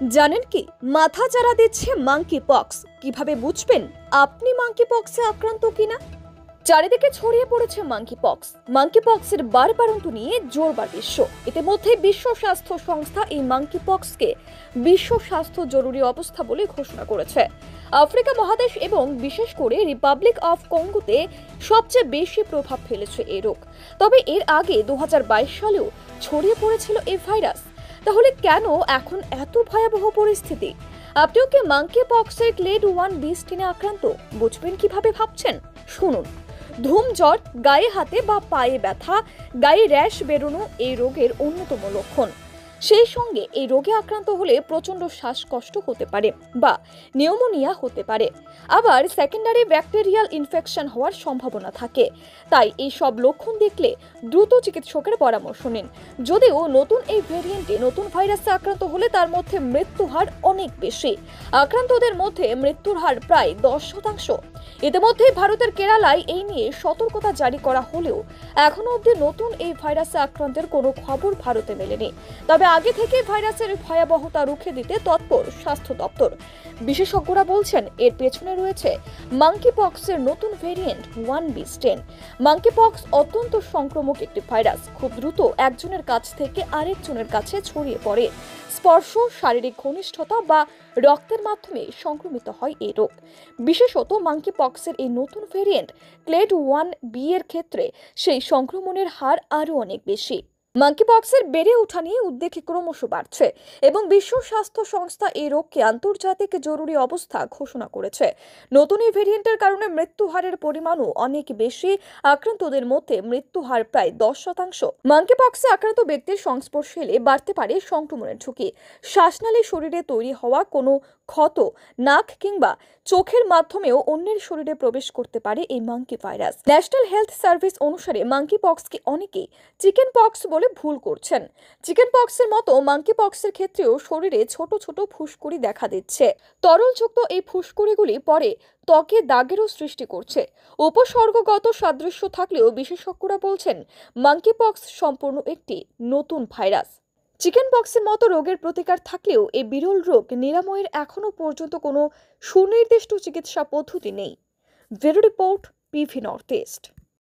জানেন কি মাথা চারা দিচ্ছে মাঙ্কি পক্স? কিভাবে বুঝবেন আপনি মাঙ্কি পক্সে আক্রান্ত কিনা? চারিদিকে ছড়িয়ে পড়েছে মাঙ্কি পক্স। মাঙ্কি পক্সের বারবারন্ত নিয়ে জোরবার বিশ্ব। ইতিমধ্যে বিশ্ব স্বাস্থ্য সংস্থা এই মাঙ্কি পক্সকে বিশ্ব স্বাস্থ্য জরুরি অবস্থা বলে ঘোষণা করেছে। আফ্রিকা মহাদেশ এবং বিশেষ করে রিপাবলিক অফ কঙ্গোতে সবচেয়ে বেশি প্রভাব ফেলেছে এই রোগ। তবে এর আগে 2022 সালেও ছড়িয়ে পড়েছিল এই ভাইরাস। তাহলে কেন এখন এত ভয়াবহ পরিস্থিতি? আপনিও কি মাঙ্কি পক্সের ক্লেড 1B স্টেনে আক্রান্ত? বুঝবেন কিভাবে ভাবছেন? শুনুন। ধুম জ্বর, গায়ে হাতে বা পায়ে ব্যথা, গায়ে র্যাশ বেরোনো এই রোগের অন্যতম লক্ষণ। সেই সঙ্গে এই রোগে আক্রান্ত হলে প্রচন্ড শ্বাসকষ্ট হতে পারে বা নিউমোনিয়া হতে পারে। আবার সেকেন্ডারি ব্যাকটেরিয়াল ইনফেকশন হওয়ার সম্ভাবনা থাকে। তাই এই সব লক্ষণ দেখলে দ্রুত চিকিৎসকের পরামর্শ নিন। যদিও নতুন এই ভেরিয়েন্টে নতুন ভাইরাসে আক্রান্ত হলে তার মধ্যে মৃত্যু হার অনেক বেশি। আক্রান্তদের মধ্যে মৃত্যুর হার প্রায় 10%। ইতিমধ্যে ভারতের কেরালায় এই নিয়ে সতর্কতা জারি করা হলেও এখনো অবধি নতুন এই ভাইরাসে আক্রান্তের কোনো খবর ভারতে মেলেনি। তবে আগে থেকে ভাইরাসের ভয়াবহতা রুখে দিতে তৎপর স্বাস্থ্য দপ্তর। বিশেষজ্ঞরা বলছেন এর পেছনে রয়েছে মাঙ্কি পক্সের নতুন variant 1B strain. Monkey pox অত্যন্ত সংক্রামক একটি ভাইরাস। খুব দ্রুত একজনের কাছ থেকে আরেকজনের কাছে ছড়িয়ে পড়ে। স্পর্শ, শারীরিক ঘনিষ্ঠতা বা রক্তের মাধ্যমে সংক্রমিত হয় এই রোগ। বিশেষত মাঙ্কি পক্সের এই নতুন ভেরিয়েন্ট ক্লেড 1B এর ক্ষেত্রে সেই সংক্রমণের হার আরও অনেক বেশি। মাঙ্কি পক্সের বেড়ে ওঠা নিয়ে উদ্বেগ ক্রমশ বাড়ছে এবং বিশ্ব স্বাস্থ্য সংস্থা এই রোগকে আন্তর্জাতিক জরুরি অবস্থা ঘোষণা করেছে। নতুন এই ভেরিয়েন্টের কারণে মৃত্যু হারের পরিমাণও অনেক বেশি। আক্রান্তদের মধ্যে মৃত্যু হার প্রায় 10%। মাঙ্কি পক্সে আক্রান্ত ব্যক্তির সংস্পর্শে এলে বাড়তে পারে সংক্রমণের ঝুঁকি। শ্বাসনালী শরীরে তৈরি হওয়া কোনো ক্ষত, নাক কিংবা চোখের মাধ্যমেও অন্যের শরীরে প্রবেশ করতে পারে এই monkey virus. National health service অনুসারে মাঙ্কি পক্সকে অনেকেই চিকেন পক্স বলে ভুল করছেন। চিকেন পক্সের মতো মাঙ্কি পক্সের ক্ষেত্রেও শরীরে ছোট ছোট ফুসকুড়ি দেখা দিচ্ছে। তরলযুক্ত এই ফুসকুড়িগুলি পরে ত্বকে দাগেরও সৃষ্টি করছে। উপসর্গগত সাদৃশ্য থাকলেও বিশেষজ্ঞরা বলছেন মাঙ্কি পক্স সম্পূর্ণ একটি নতুন ভাইরাস। চিকেন পক্সের মতো রোগের প্রতিকার থাকলেও এই বিরল রোগ নিরাময়ের এখনো পর্যন্ত কোনো সুনির্দিষ্ট চিকিৎসা পদ্ধতি নেই। Bureau report, PV north east.